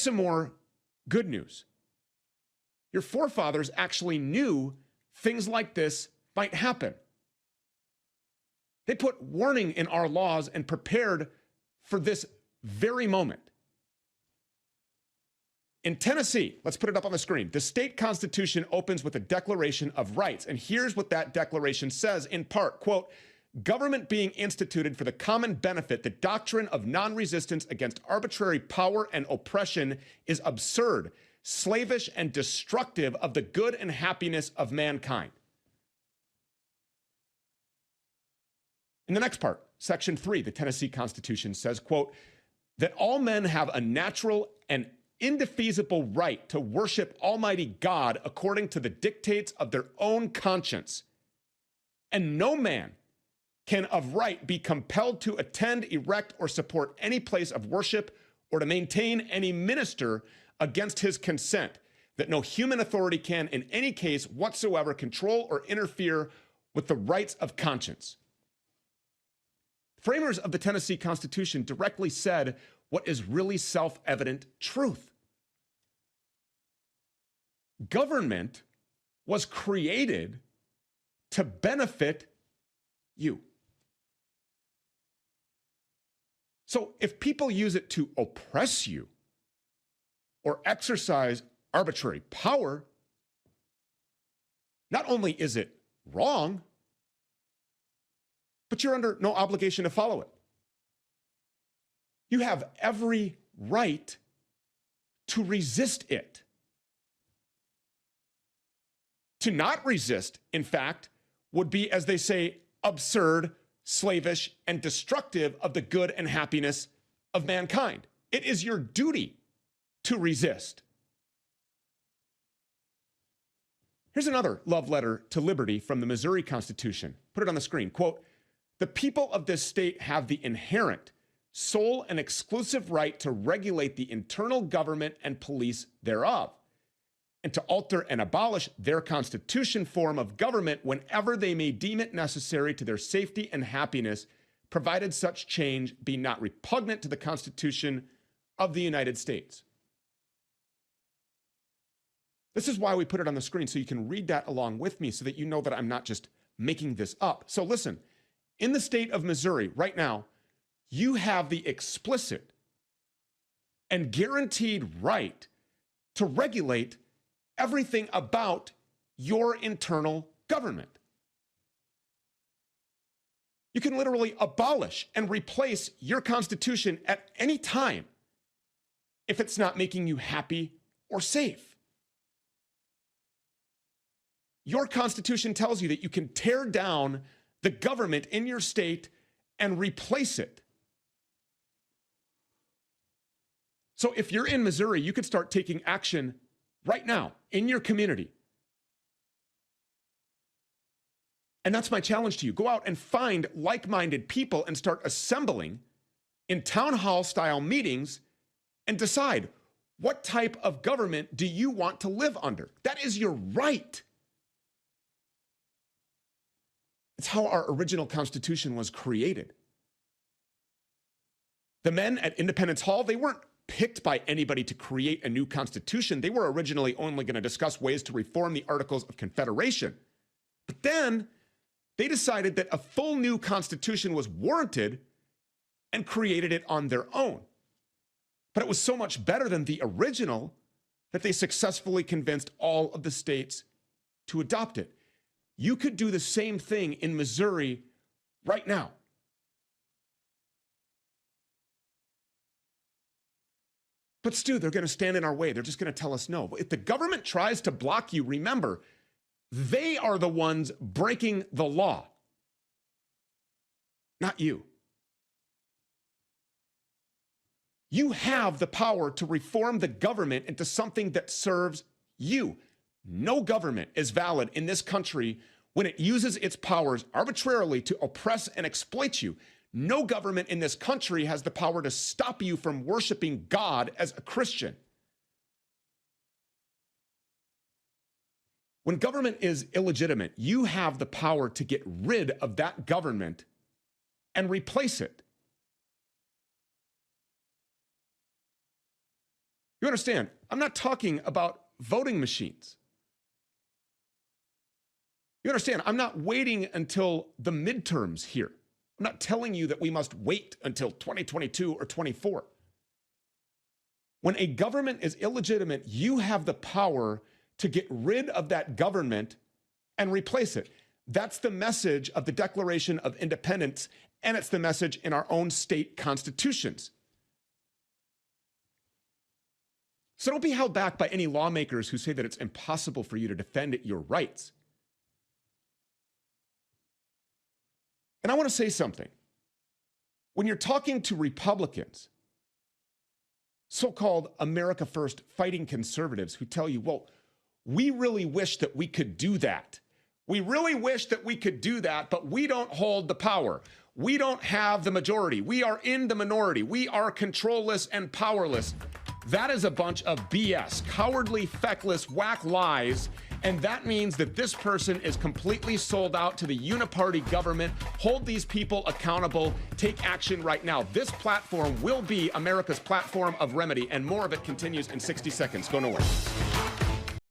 some more good news. Your forefathers actually knew things like this might happen. They put warning in our laws and prepared for this very moment. In Tennessee, let's put it up on the screen. The state constitution opens with a declaration of rights. And here's what that declaration says in part, quote, government being instituted for the common benefit, the doctrine of non-resistance against arbitrary power and oppression is absurd, slavish, and destructive of the good and happiness of mankind. In the next part, Section 3, the Tennessee Constitution says, quote, that all men have a natural and indefeasible right to worship Almighty God according to the dictates of their own conscience, and no man can of right be compelled to attend, erect, or support any place of worship or to maintain any minister against his consent, that no human authority can in any case whatsoever control or interfere with the rights of conscience. Framers of the Tennessee Constitution directly said what is really self-evident truth. Government was created to benefit you. So if people use it to oppress you or exercise arbitrary power, not only is it wrong, but you're under no obligation to follow it. You have every right to resist it. To not resist, in fact, would be, as they say, absurd, slavish, and destructive of the good and happiness of mankind. It is your duty to resist. Here's another love letter to liberty from the Missouri Constitution. Put it on the screen. Quote, the people of this state have the inherent, sole, and exclusive right to regulate the internal government and police thereof, and to alter and abolish their constitution form of government whenever they may deem it necessary to their safety and happiness, provided such change be not repugnant to the Constitution of the United States. This is why we put it on the screen, so you can read that along with me so that you know that I'm not just making this up. So listen, in the state of Missouri right now, you have the explicit and guaranteed right to regulate everything about your internal government. You can literally abolish and replace your constitution at any time if it's not making you happy or safe. Your constitution tells you that you can tear down the government in your state and replace it. So if you're in Missouri, you could start taking action right now in your community. And that's my challenge to you. Go out and find like-minded people and start assembling in town hall style meetings and decide, what type of government do you want to live under? That is your right. It's how our original Constitution was created. The men at Independence Hall, they weren't picked by anybody to create a new constitution. They were originally only going to discuss ways to reform the Articles of Confederation. But then they decided that a full new constitution was warranted and created it on their own. But it was so much better than the original that they successfully convinced all of the states to adopt it. You could do the same thing in Missouri right now. But Stu, they're going to stand in our way. They're just going to tell us no. If the government tries to block you, remember, they are the ones breaking the law, not you. You have the power to reform the government into something that serves you. No government is valid in this country when it uses its powers arbitrarily to oppress and exploit you. No government in this country has the power to stop you from worshiping God as a Christian. When government is illegitimate, you have the power to get rid of that government and replace it. You understand? I'm not talking about voting machines. You understand? I'm not waiting until the midterms here. I'm not telling you that we must wait until 2022 or 24. When a government is illegitimate, you have the power to get rid of that government and replace it. That's the message of the Declaration of Independence, and it's the message in our own state constitutions. So don't be held back by any lawmakers who say that it's impossible for you to defend your rights. And I want to say something. When you're talking to Republicans, so-called America First fighting conservatives who tell you, well, we really wish that we could do that. We really wish that we could do that, but we don't hold the power. We don't have the majority. We are in the minority. We are controlless and powerless. That is a bunch of BS, cowardly, feckless, whack lies. And that means that this person is completely sold out to the uniparty government. Hold these people accountable. Take action right now. This platform will be America's platform of remedy, and more of it continues in 60 seconds. Go nowhere.